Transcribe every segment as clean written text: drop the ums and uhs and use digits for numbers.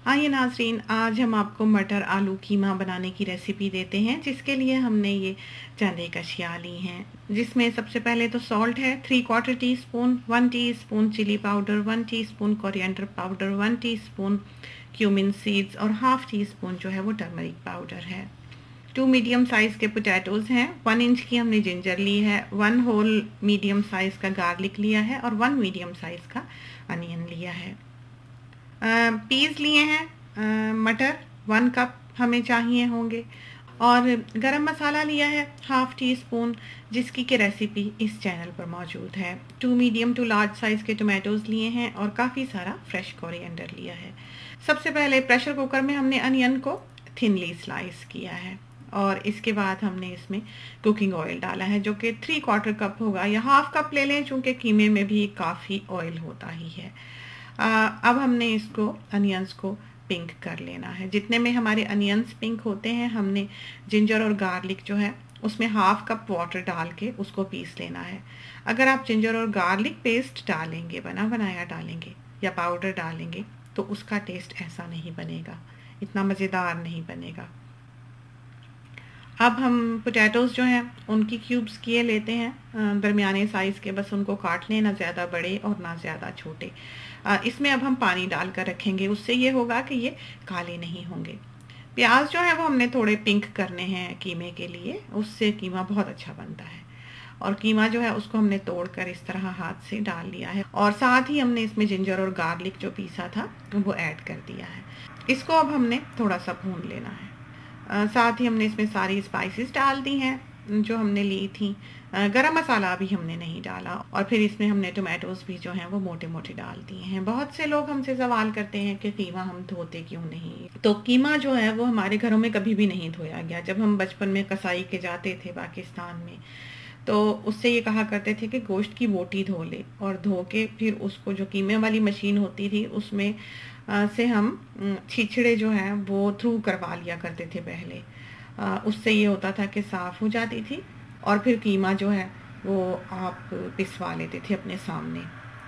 आइए नाज़रीन, आज हम आपको मटर आलू कीमा बनाने की रेसिपी देते हैं, जिसके लिए हमने ये चंद एक अशिया ली हैं। जिसमें सबसे पहले तो सॉल्ट है 3/4 teaspoon, 1 teaspoon chilli powder, 1 teaspoon coriander powder, 1 teaspoon cumin seeds और हाफ टी स्पून जो है वो टर्मरिक पाउडर है। 2 मीडियम साइज़ के पोटैटोज़ हैं, 1 इंच की हमने जिंजर ली है, 1 होल मीडियम साइज़ का गार्लिक लिया है और 1 मीडियम साइज़ का अनियन लिया है। पीस लिए हैं, मटर 1 कप हमें चाहिए होंगे और गरम मसाला लिया है हाफ टी स्पून, जिसकी की रेसिपी इस चैनल पर मौजूद है। 2 मीडियम टू लार्ज साइज़ के टोमेटोज़ लिए हैं और काफ़ी सारा फ्रेश कोरिएंडर लिया है। सबसे पहले प्रेशर कुकर में हमने अनियन को थिनली स्लाइस किया है और इसके बाद हमने इसमें कुकिंग ऑयल डाला है, जो कि 3/4 कप होगा या हाफ कप ले लें, चूँकि कीमे में भी काफ़ी ऑयल होता ही है। अब हमने इसको अनियंस को पिंक कर लेना है। जितने में हमारे अनियंस पिंक होते हैं, हमने जिंजर और गार्लिक जो है उसमें हाफ कप वाटर डाल के उसको पीस लेना है। अगर आप जिंजर और गार्लिक पेस्ट डालेंगे, बना बनाया डालेंगे या पाउडर डालेंगे, तो उसका टेस्ट ऐसा नहीं बनेगा, इतना मज़ेदार नहीं बनेगा। अब हम पोटैटोज़ जो हैं उनकी क्यूब्स किए लेते हैं, दरमियाने साइज़ के, बस उनको काट लें, ना ज़्यादा बड़े और ना ज़्यादा छोटे। इसमें अब हम पानी डालकर रखेंगे, उससे ये होगा कि ये काले नहीं होंगे। प्याज जो है वो हमने थोड़े पिंक करने हैं कीमे के लिए, उससे कीमा बहुत अच्छा बनता है। और कीमा जो है उसको हमने तोड़कर इस तरह हाथ से डाल लिया है और साथ ही हमने इसमें जिंजर और गार्लिक जो पीसा था वो ऐड कर दिया है। इसको अब हमने थोड़ा सा भून लेना है। साथ ही हमने इसमें सारी स्पाइसेस डाल दी हैं जो हमने ली थी। गरम मसाला अभी हमने नहीं डाला और फिर इसमें हमने टोमेटोज़ भी जो हैं वो मोटे मोटे डाल दिए हैं। बहुत से लोग हमसे सवाल करते हैं कि कीमा हम धोते क्यों नहीं। तो कीमा जो है वो हमारे घरों में कभी भी नहीं धोया गया। जब हम बचपन में कसाई के जाते थे पाकिस्तान में, तो उससे ये कहा करते थे कि गोश्त की बोटी धो ले, और धो के फिर उसको जो कीमे वाली मशीन होती थी उसमें से हम छिछड़े जो हैं वो थ्रू करवा लिया करते थे पहले। उससे ये होता था कि साफ़ हो जाती थी और फिर कीमा जो है वो आप पिसवा लेते थे अपने सामने।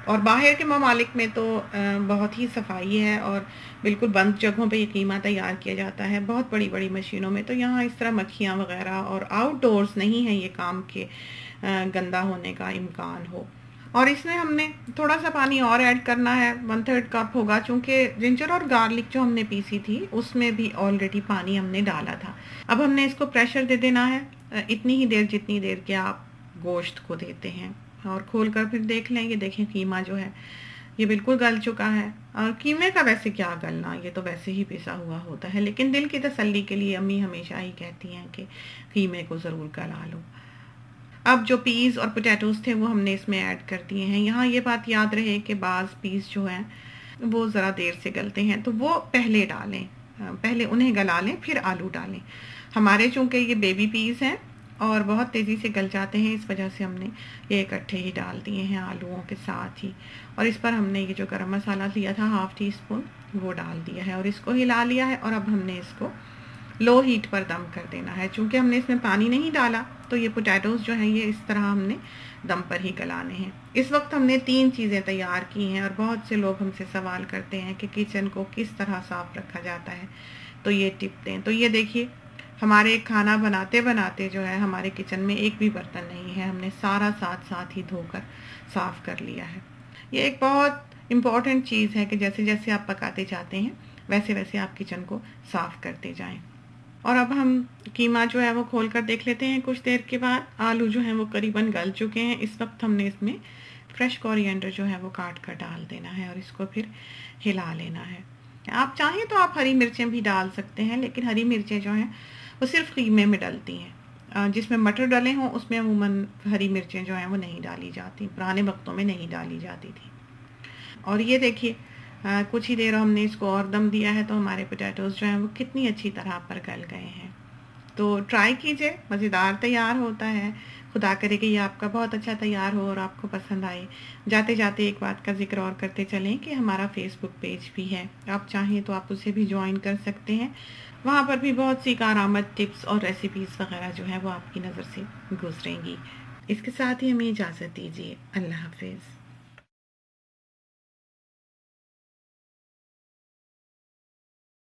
और बाहर के ममालिक में तो बहुत ही सफाई है और बिल्कुल बंद जगहों पे ये कीमा तैयार किया जाता है, बहुत बड़ी बड़ी मशीनों में। तो यहाँ इस तरह मक्खियाँ वगैरह और आउटडोर्स नहीं है ये काम के गंदा होने का इम्कान हो। और इसमें हमने थोड़ा सा पानी और ऐड करना है, 1/3 कप होगा, चूँकि जिंजर और गार्लिक जो हमने पीसी थी उसमें भी ऑलरेडी पानी हमने डाला था। अब हमने इसको प्रेशर दे देना है, इतनी ही देर जितनी देर के आप गोश्त को देते हैं। और खोल कर फिर देख लें, ये देखें कीमा जो है ये बिल्कुल गल चुका है। और कीमे का वैसे क्या गलना, ये तो वैसे ही पिसा हुआ होता है, लेकिन दिल की तसल्ली के लिए अम्मी हमेशा ही कहती हैं कि कीमे को ज़रूर गला लो। अब जो पीस और पोटैटोज़ थे वो हमने इसमें ऐड कर दिए हैं। यहाँ ये बात याद रहे कि बाज़ पीस जो हैं वो ज़रा देर से गलते हैं, तो वो पहले डालें, पहले उन्हें गला लें फिर आलू डालें। हमारे चूँकि ये बेबी पीस हैं और बहुत तेज़ी से गल जाते हैं, इस वजह से हमने ये इकट्ठे ही डाल दिए हैं आलूओं के साथ ही। और इस पर हमने ये जो गरम मसाला लिया था हाफ टी स्पून, वो डाल दिया है और इसको हिला लिया है। और अब हमने इसको लो हीट पर दम कर देना है। चूँकि हमने इसमें पानी नहीं डाला तो ये पोटैटोज़ जो हैं ये इस तरह हमने दम पर ही गलाने हैं। इस वक्त हमने 3 चीज़ें तैयार की हैं और बहुत से लोग हमसे सवाल करते हैं कि किचन को किस तरह साफ़ रखा जाता है, तो ये टिप दें। तो ये देखिए, हमारे खाना बनाते बनाते जो है हमारे किचन में एक भी बर्तन नहीं है, हमने सारा साथ साथ ही धोकर साफ़ कर लिया है। ये एक बहुत इम्पॉर्टेंट चीज़ है कि जैसे जैसे आप पकाते जाते हैं वैसे वैसे आप किचन को साफ़ करते जाएं। और अब हम कीमा जो है वो खोल कर देख लेते हैं। कुछ देर के बाद आलू जो हैं वो करीबन गल चुके हैं। इस वक्त हमने इसमें फ्रेश कोरिएंडर जो है वो काट कर डाल देना है और इसको फिर हिला लेना है। आप चाहें तो आप हरी मिर्चें भी डाल सकते हैं, लेकिन हरी मिर्चें जो हैं वो सिर्फ कीमे में डलती हैं। जिसमें मटर डले हों उसमें अमूमन हरी मिर्चें जो हैं वो नहीं डाली जाती, पुराने वक्तों में नहीं डाली जाती थी। और ये देखिए, कुछ ही देर हमने इसको और दम दिया है तो हमारे पोटैटोज़ जो हैं वो कितनी अच्छी तरह पर गल गए हैं। तो ट्राई कीजिए, मज़ेदार तैयार होता है। खुदा करे कि ये आपका बहुत अच्छा तैयार हो और आपको पसंद आए। जाते जाते एक बात का ज़िक्र और करते चलें कि हमारा फ़ेसबुक पेज भी है, आप चाहें तो आप उसे भी ज्वाइन कर सकते हैं। वहाँ पर भी बहुत सी कारआमद टिप्स और रेसिपीज़ वगैरह जो हैं वो आपकी नज़र से गुजरेंगी। इसके साथ ही हमें इजाज़त दीजिए। अल्लाह हाफ़िज़।